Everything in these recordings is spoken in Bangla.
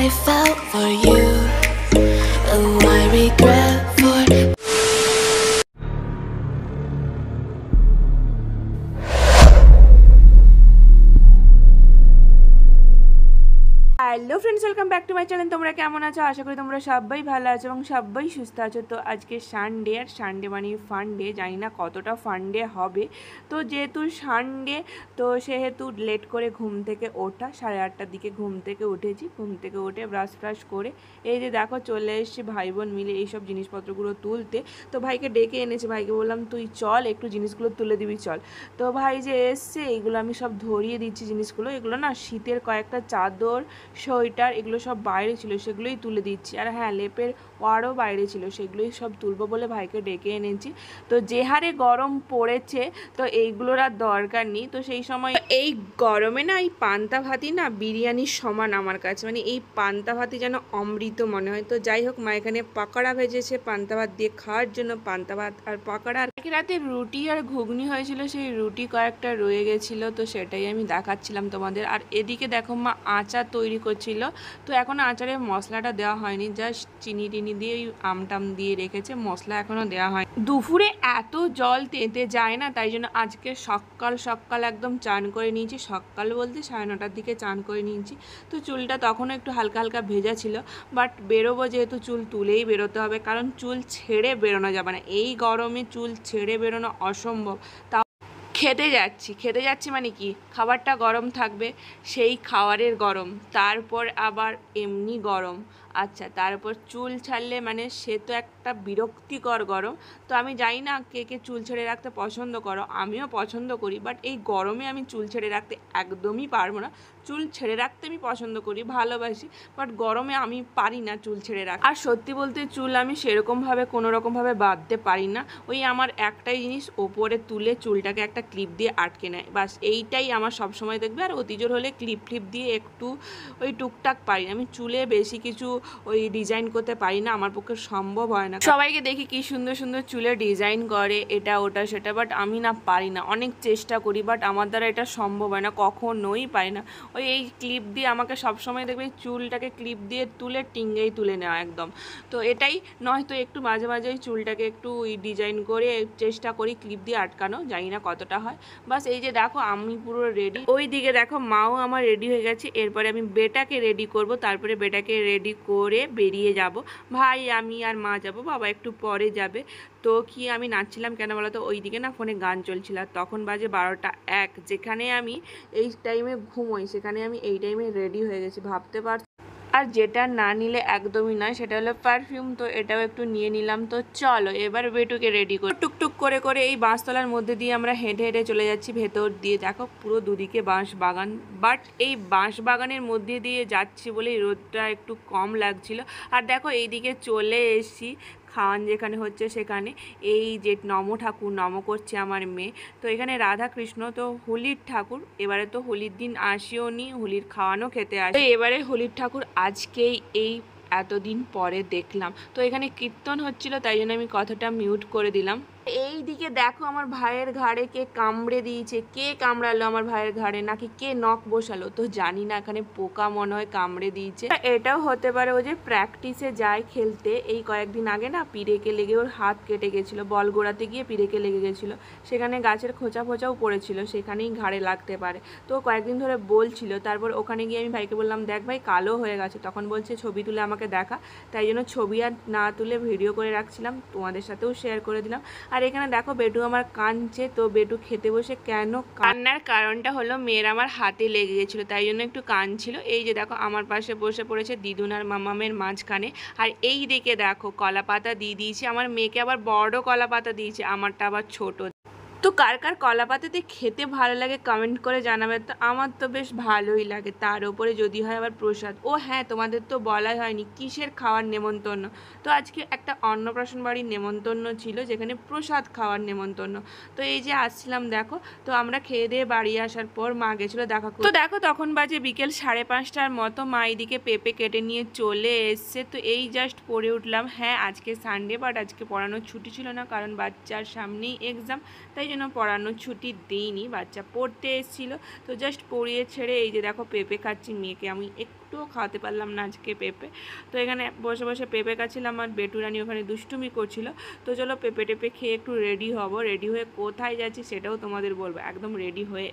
I felt for you. Oh, I regret for hello friends, welcome back to my channel. তোমরা কেমন আছো? আশা করি তোমরা সবাই ভালো আছো এবং সবাই সুস্থ আছো। তো আজকে সানডে, আর সানডে মানে ফান ডে। জানি না কতটা ফান ডে হবে। তো যেহেতু সানডে, তো সেহেতু লেট করে ঘুম থেকে ওঠা, 8:30টার দিকে ঘুম থেকে উঠেছি। ঘুম থেকে উঠে ব্রাশ ফ্রাশ করে এই যে দেখো চলে এসেছি ভাই বোন মিলে এইসব জিনিসপত্রগুলো তুলতে। তো ভাইকে ডেকে এনেছে, ভাইকে বললাম তুই চল একটু জিনিসগুলো তুলে দিবি চল। তো ভাই যে এসছে এইগুলো আমি সব ধরিয়ে দিচ্ছি জিনিসগুলো। এগুলো না শীতের কয়েকটা চাদর, সোয়েটার, এগুলো সব বাইরে ছিল, সেগুলোই তুলে দিচ্ছি। আর হ্যাঁ, লেপের ওয়ারও বাইরে ছিল, সেগুলোই সব তুলবো বলে ভাইকে ডেকে এনেছি। তো যে হারে গরম পড়েছে, তো এইগুলোর আর দরকার নেই। তো সেই সময় এই গরমে না এই পান্তা ভাতই না বিরিয়ানির সমান আমার কাছে, মানে এই পান্তা ভাতই যেন অমৃত মনে হয়। তো যাই হোক, মা এখানে পাকোড়া ভেজেছে পান্তা ভাত দিয়ে খাওয়ার জন্য, পান্তা ভাত আর পাকোড়া। আর রাতে রুটি আর ঘুগনি হয়েছিল, সেই রুটি কয়েকটা রয়ে গেছিলো, তো সেটাই আমি দেখাচ্ছিলাম তোমাদের। আর এদিকে দেখো মা আচার তৈরি করছিল। তো এখনও আচারে মশলাটা দেওয়া হয়নি, জাস্ট চিনি টিনি দিয়ে আমটাম দিয়ে রেখেছে, মশলা এখনও দেওয়া হয়নি। দুপুরে এত জল তেতে যায় না, তাই জন্য আজকে সকাল সকাল একদম চান করে নিয়েছি। সকাল বলতে 9:30টার দিকে চান করে নিয়েছি। তো চুলটা তখনও একটু হালকা হালকা ভেজা ছিল, বাট বেরোবো যেহেতু চুল তুলেই বেরোতে হবে, কারণ চুল ছেড়ে বেরোনো যাবে না। এই গরমে চুল ছেড়ে বেরোনো অসম্ভব। তাও খেতে যাচ্ছি মানে কি, খাবারটা গরম থাকবে, সেই খাবারের গরম, তারপর আবার এমনি গরম। আচ্ছা, তারপর চুল ছাড়লে মানে সে তো একটা বিরক্তিকর গরম। তো আমি জানি না কে কে চুল ছেড়ে রাখতে পছন্দ করো, আমিও পছন্দ করি, বাট এই গরমে আমি চুল ছেড়ে রাখতে একদমই পারবো না। চুল ছেড়ে রাখতে আমি পছন্দ করি, ভালোবাসি, বাট গরমে আমি পারি না চুল ছেড়ে রাখতে। আর সত্যি বলতে চুল আমি সেরকমভাবে কোনোরকমভাবে বাঁধতে পারি না। ওই আমার একটাই জিনিস, ওপরে তুলে চুলটাকে একটা ক্লিপ দিয়ে আটকে নেয়, বাস এইটাই আমার সবসময় দেখবে। আর অতিজোর হলে ক্লিপ ফ্লিপ দিয়ে একটু ওই টুকটাক পারি। আমি চুলে বেশি কিছু ওই ডিজাইন করতে পারি না, আমার পক্ষে সম্ভব হয় না। সবাইকে দেখি কি সুন্দর সুন্দর চুলে ডিজাইন করে, এটা ওটা সেটা, বাট আমি না পারি না। অনেক চেষ্টা করি, বাট আমার দ্বারা এটা সম্ভব হয় না, কখনোই পারি না। ওই এই ক্লিপ দিয়ে আমাকে সবসময় দেখবে চুলটাকে ক্লিপ দিয়ে তুলে টিঙ্গেই তুলে নেওয়া একদম। তো এটাই নয়তো একটু মাঝে মাঝে ওই চুলটাকে একটু ওই ডিজাইন করে চেষ্টা করি ক্লিপ দিয়ে আটকানো, জানি না কতটা হয়। বাস এই যে দেখো আমি পুরো রেডি। ওই দিকে দেখো মাও আমার রেডি হয়ে গেছে। এরপরে আমি বেটাকে রেডি করব, তারপরে বেটাকে রেডি করে বেরিয়ে যাব। ভাই, আমি আর মা যাব, বাবা একটু পরে যাবে। তো কি আমি নাচছিলাম কেন বলো তো, ওই দিকে না ফোনে গান চলছিল, আর তখন বাজে 12টা 1। যেখানে আমি এই টাইমে ঘুমোই, সেখানে আমি এই টাইমে রেডি হয়ে গেছি, ভাবতে পারছি। আর যেটা না নিলে একদমই নয়, সেটা হলো পারফিউম। তো এটাও একটু নিয়ে নিলাম। তো চলো এবার বেটুকে রেডি করি। টুকটুক করে করে এই বাঁশতলার মধ্যে দিয়ে আমরা হেঁটে হেঁটে চলে যাচ্ছি ভেতর দিয়ে। দেখো পুরো দুদিকে বাঁশ বাগান, বাট এই বাঁশ বাগানের মধ্যে দিয়ে যাচ্ছি বলেই রোদটা একটু কম লাগছিল। আর দেখো এইদিকে চলে এসেছি খাওয়ান যেখানে হচ্ছে সেখানে। এই যে নম ঠাকুর নম করছে আমার মেয়ে। তো এখানে রাধা কৃষ্ণ, তো হোলির ঠাকুর। এবারে তো হোলির দিন আসিও নি, হোলির খাওয়ানো খেতে আসে। তো এবারে হোলির ঠাকুর আজকেই এই এতদিন পরে দেখলাম। তো এখানে কীর্তন হচ্ছিল, তাই জন্য আমি কথাটা মিউট করে দিলাম। এই দিকে দেখো আমার ভাইয়ের ঘাড়ে কে কামড়ে দিয়েছে। কে কামড়ালো আমার ভাইয়ের ঘাড়ে, নাকি কে নখ বসালো তো জানি না, এখানে পোকা মনে হয় কামড়ে দিয়েছে। এটাও হতে পারে ও যে প্র্যাকটিসে যায় খেলতে, এই কয়েকদিন আগে না পিরেকে লেগে ওর হাত কেটে গেছিলো, বল গোড়াতে গিয়ে পিরেকে লেগে গেছিলো, সেখানে গাছের খোঁচা ফোঁচাও পড়েছিল, সেখানেই ঘাড়ে লাগতে পারে। তো কয়েকদিন ধরে বলছিল। তারপর ওখানে গিয়ে আমি ভাইকে বললাম দেখ ভাই কালো হয়ে গেছে, তখন বলছে ছবি তুলে আমাকে দেখা। তাই জন্য ছবি আর না তুলে ভিডিও করে রাখছিলাম, তোমাদের সাথেও শেয়ার করে দিলাম। আর এখানে দেখো বেটু আমার কাঁদছে। তো বেটু খেতে বসে কেন কান্নার কারণটা হলো মেয়ের আমার হাতে লেগে গেছিলো, তাই জন্য একটু কাঁদছিল। এই যে দেখো আমার পাশে বসে পড়েছে দিদুন আর মামামের মাঝখানে। আর এই দিকে দেখো কলা পাতা দিয়ে দিয়েছে আমার মেয়েকে, আবার বড় কলা পাতা দিয়েছে, আমারটা আবার ছোট। তো কার কার কলা পাতাতে খেতে ভালো লাগে কমেন্ট করে জানাবে। তো আমার তো বেশ ভালোই লাগে, তার উপরে যদি হয় আবার প্রসাদ। ও হ্যাঁ, তোমাদের তো বলাই হয়নি কিসের খাওয়ার নেমন্তন্ন। তো আজকে একটা অন্নপ্রাশন বাড়ির নেমন্তন্ন ছিল, যেখানে প্রসাদ খাওয়ার নেমন্তন্ন। তো এই যে আসছিলাম দেখো, তো আমরা খেয়ে দিয়ে বাড়ি আসার পর মা গেছিলো দেখা করতে। তো দেখো তখন বাজে বিকেল 5:30টার মতো, মা এইদিকে পেঁপে কেটে নিয়ে চলে এসছে। তো এই জাস্ট পড়ে উঠলাম। হ্যাঁ আজকে সানডে, বাট আজকে পড়ানোর ছুটি ছিল না, কারণ বাচ্চার সামনেই এক্সাম, তাই জন্য পড়ানোর ছুটি দিইনি, বাচ্চা পড়তে এসেছিলো তো জাস্ট পড়িয়ে ছেড়ে এই যে দেখো পেঁপে খাচ্ছি। মেয়েকে আমি একটুও খাওয়াতে পারলাম না আজকে পেঁপে, তো এখানে বসে বসে পেঁপে খাচ্ছিলাম আর বেটুরানি ওখানে দুষ্টুমি করছিল। তো চলো পেঁপে টেপে খেয়ে একটু রেডি হব, রেডি হয়ে কোথায় যাচ্ছি সেটাও তোমাদের বলবো। একদম রেডি হয়ে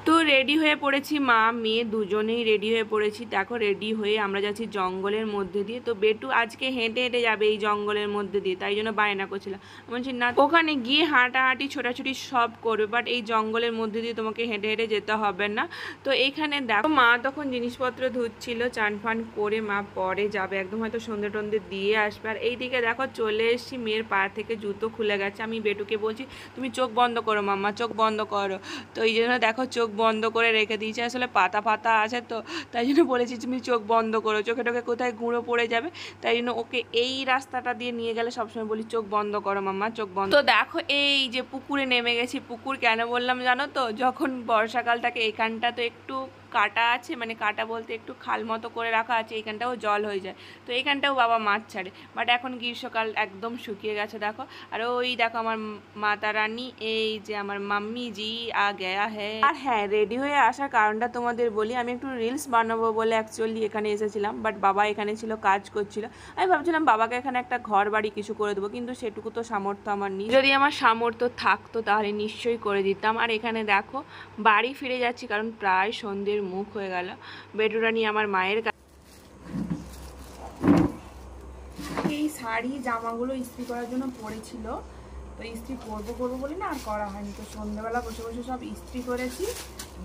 তো রেডি হয়ে পড়েছি, মা মেয়ে দুজনেই রেডি হয়ে পড়েছি। দেখো রেডি হয়ে আমরা যাচ্ছি জঙ্গলের মধ্যে দিয়ে। তো বেটু আজকে হেঁটে হেঁটে যাবে এই জঙ্গলের মধ্যে দিয়ে, তাই জন্য বায়না করছিলাম। বলছি না, ওখানে গিয়ে হাঁটাহাঁটি ছোটাছুটি সব করবে, বাট এই জঙ্গলের মধ্যে দিয়ে তোমাকে হেঁটে হেঁটে যেতে হবে না। তো এইখানে দেখো মা তখন জিনিসপত্র ধুচ্ছিল, চান ফান করে মা পরে যাবে, একদম হয়তো সন্ধে টন্ধে দিয়ে আসবে। আর এইদিকে দেখো চলে এসেছি, মেয়ের পা থেকে জুতো খুলে গেছে। আমি বেটুকে বলছি তুমি চোখ বন্ধ করো মাম্মা, চোখ বন্ধ করো। তো এই জন্য দেখো চোখ বন্ধ করে রেখে দিয়েছে, আসলে পাতা পাতা আছে তো তাই জন্য বলেছি তুমি চোখ বন্ধ করো, চোখে টোকে কোথায় গুঁড়ো পড়ে যাবে। তাই জন্য ওকে এই রাস্তাটা দিয়ে নিয়ে গেলে সবসময় বলি চোখ বন্ধ করো মাম্মা, চোখ বন্ধ। তো দেখো এই যে পুকুরে নেমে গেছি। পুকুর কেন বললাম জানো তো, যখন বর্ষাকাল থাকে এখানটা তো একটু কাটা আছে, মানে কাটা বলতে একটু খাল মতো করে রাখা আছে, এইখানটাও জল হয়ে যায়, তো এইখানটাও বাবা মাছ ছাড়ে। বাট এখন গ্রীষ্মকাল একদম শুকিয়ে গেছে দেখো। আর ওই দেখো আমার মাতা রানী, এই যে আমার মাম্মি জি আ গয়া হ্যাঁ। আর হ্যাঁ, রেডি হয়ে আসার কারণটা তোমাদের বলি, আমি একটু রিলস বানাবো বলে অ্যাকচুয়ালি এখানে এসেছিলাম, বাট বাবা এখানে ছিল, কাজ করছিল। আমি ভাবছিলাম বাবাকে এখানে একটা ঘর বাড়ি কিছু করে দেবো, কিন্তু সেটুকু তো সামর্থ্য আমার নেই। যদি আমার সামর্থ্য থাকতো তাহলে নিশ্চয়ই করে দিতাম। আর এখানে দেখো বাড়ি ফিরে যাচ্ছি, কারণ প্রায় সন্ধ্যের মুখ হয়ে গেল। বেটুরানি আমার মায়ের এই শাড়ি জামাগুলো ইস্ত্রি করার জন্য পড়েছিল, তো ইস্ত্রি করবো বলে না আর করা হয়নি। তো সন্ধ্যেবেলা বসে বসে সব ইস্ত্রি করেছি,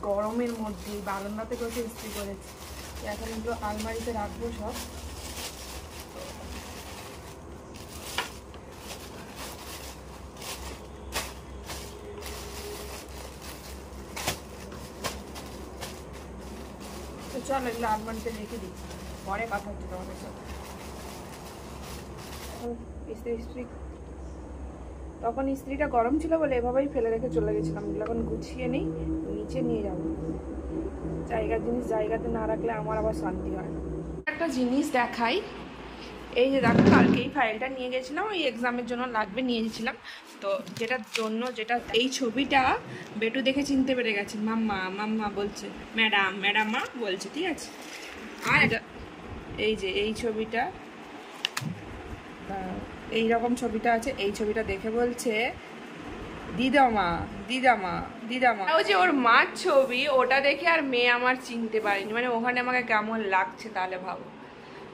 গরমের মধ্যে বারান্দাতে বসে ইস্ত্রি করেছি। এখন এগুলো আলমারিতে রাখবো সব। তো চলো এগুলো আলমারিতে রেখে দিই, পরে কথা হচ্ছে তোমাদের সাথে। ইস্ত্রি তখন ইস্ত্রিটা গরম ছিল বলে এভাবেই ফেলে রেখে চলে গেছিলাম। এগুলো এখন গুছিয়ে নেই, নিচে নিয়ে যাব। জায়গার জিনিস জায়গাতে না রাখলে আমার আবার শান্তি হয় না। একটা জিনিস দেখাই, এই যে দেখো কালকে এই ফাইলটা নিয়ে গেছিলাম, ওই এক্সামের জন্য লাগবে নিয়ে গেছিলাম। তো যেটা এই ছবিটা বেটু দেখে চিনতে পেরে গেছে, মাম্মা মাম্মা বলছে, ম্যাডাম ম্যাডামা বলছে, ঠিক আছে। আর এটা এই যে এই ছবিটা, এইরকম ছবিটা আছে, এই ছবিটা দেখে বলছে দিদামা দিদামা দিদামা। ও যে ওর মার ছবি, ওটা দেখে আর মেয়ে আমার চিনতে পারেনি, মানে ওখানে আমাকে কেমন লাগছে তাহলে ভাবো।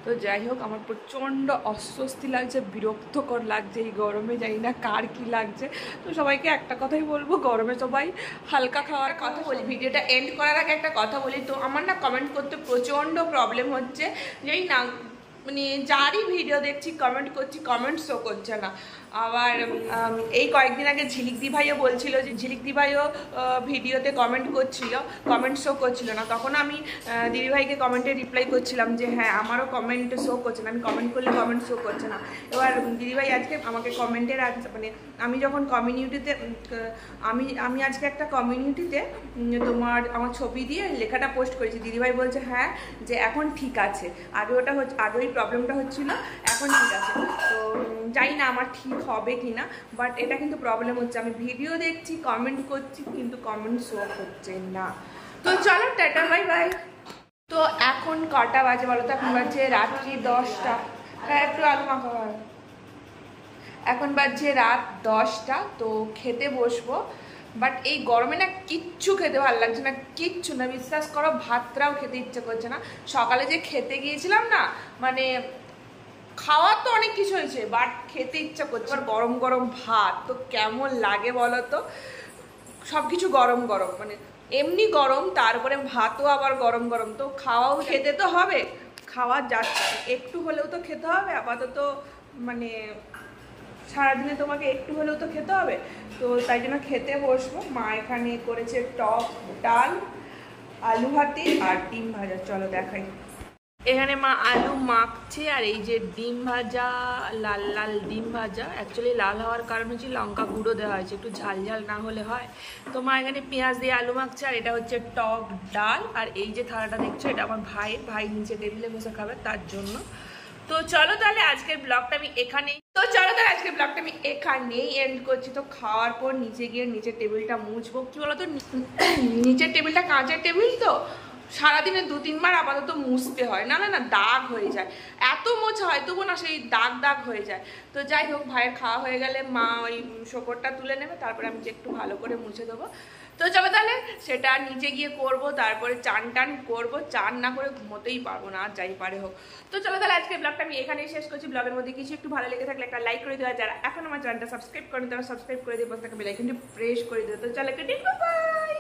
তো যাই হোক, আমার প্রচণ্ড অস্বস্তি লাগছে, বিরক্তকর লাগছে এই গরমে, জানি না কার কি লাগছে। তো সবাইকে একটা কথাই বলবো, গরমে সবাই হালকা খাওয়ার কথা বলি। ভিডিওটা এন্ড করার আগে একটা কথা বলি, তো আমার না কমেন্ট করতে প্রচণ্ড প্রবলেম হচ্ছে, যেই না মানে যারই ভিডিও দেখছি কমেন্ট করছি, কমেন্ট শো করছে না। আবার এই কয়েকদিন আগে ঝিলিকদি ভাইও বলছিল যে ঝিলিকদি ভাইও ভিডিওতে কমেন্ট করছিল, কমেন্ট শো করছিল না। তখন আমি দিদিভাইকে কমেন্টে রিপ্লাই করছিলাম যে হ্যাঁ আমারও কমেন্ট শো করছে না, আমি কমেন্ট করলে কমেন্ট শো করছে না। এবার দিদিভাই আজকে আমাকে কমেন্টের মানে আমি যখন কমিউনিটিতে আমি আজকে একটা কমিউনিটিতে আমার ছবি দিয়ে লেখাটা পোস্ট করেছি। দিদিভাই বলছে হ্যাঁ যে এখন ঠিক আছে, আগে ওই প্রবলেমটা হচ্ছিল, এখন ঠিক আছে। তো জানি না আমার ঠিক হবে কি না, বাট এটা কিন্তু প্রবলেম হচ্ছে। আমি ভিডিও দেখছি, কমেন্ট করছি, কিন্তু কমেন্ট শো হচ্ছে না। তো চলো টাটা বাই বাই। তো এখন কটা বাজে বলো তো? এখন বাজছে রাত্রি 10টা। হ্যাঁ একটু আলু মাখা, এখন বাজছে রাত 10টা। তো খেতে বসবো, বাট এই গরমে না কিচ্ছু খেতে ভালো লাগছে না, কিচ্ছু না, বিশ্বাস করো ভাতটাও খেতে ইচ্ছে করছে না। সকালে যে খেতে গিয়েছিলাম না, মানে খাওয়ার তো অনেক কিছু হয়েছে, বাট খেতে ইচ্ছা করছে। আর গরম গরম ভাত তো কেমন লাগে বলো তো, সব কিছু গরম গরম, মানে এমনি গরম, তারপরে ভাতও আবার গরম গরম। তো খাওয়াও খেতে তো হবে, খাওয়া যাচ্ছে, একটু হলেও তো খেতে হবে আপাতত, মানে সারাদিনে তোমাকে একটু হলেও তো খেতে হবে। তো তাই জন্য খেতে বসবো। মা এখানে করেছে টক ডাল, আলু ভাতি আর ডিম ভাজা, চলো দেখাই। এখানে মা আলু মাখছে, আর এই যে ডিম ভাজা, লাল লাল ডিম ভাজা। অ্যাকচুয়ালি লাল হওয়ার কারণ হচ্ছে লঙ্কা গুঁড়ো দেওয়া হয়েছে, একটু ঝাল ঝাল না হলে হয়। তো মা এখানে পেঁয়াজ দিয়ে আলু মাখছে, আর এটা হচ্ছে টক ডাল। আর এই যে থালাটা দেখছো, এটা আমার ভাই নিচে টেবিলে বসে খাবে তার জন্য। তো চলো তাহলে আজকের ব্লগটা আমি এখানেই এন্ড করছি। তো খাওয়ার পর নিচে গিয়ে নিচের টেবিলটা মুছবো। কি বলতো, নিচের টেবিলটা কাঁচের টেবিল, তো সারাদিনে 2-3 বার আপাতত মুছতে হয়, না না না দাগ হয়ে যায়, এত মোছা হয় তবু না সেই দাগ দাগ হয়ে যায়। তো যাই হোক, ভাইয়ের খাওয়া হয়ে গেলে মা ওই শোকরটা তুলে নেবে, তারপরে আমি যে একটু ভালো করে মুছে দেবো। তো চলো তাহলে সেটা নিচে গিয়ে করব, তারপরে চান টান করবো, চান না করে ঘুমোতেই পারবো না, আর যাই পারে হোক। তো চলো তাহলে আজকে ব্লগটা আমি এখানেই শেষ করছি। ব্লগের মধ্যে কিছু একটু ভালো লেগে থাকলে একটা লাইক করে দেওয়া, যারা এখন আমার চ্যানেলটা সাবস্ক্রাইব করেন তারা সাবস্ক্রাইব করে দিয়ে পাশে থাকা বেল আইকনটি প্রেস করে দিও। তো চলো কেটে বাই।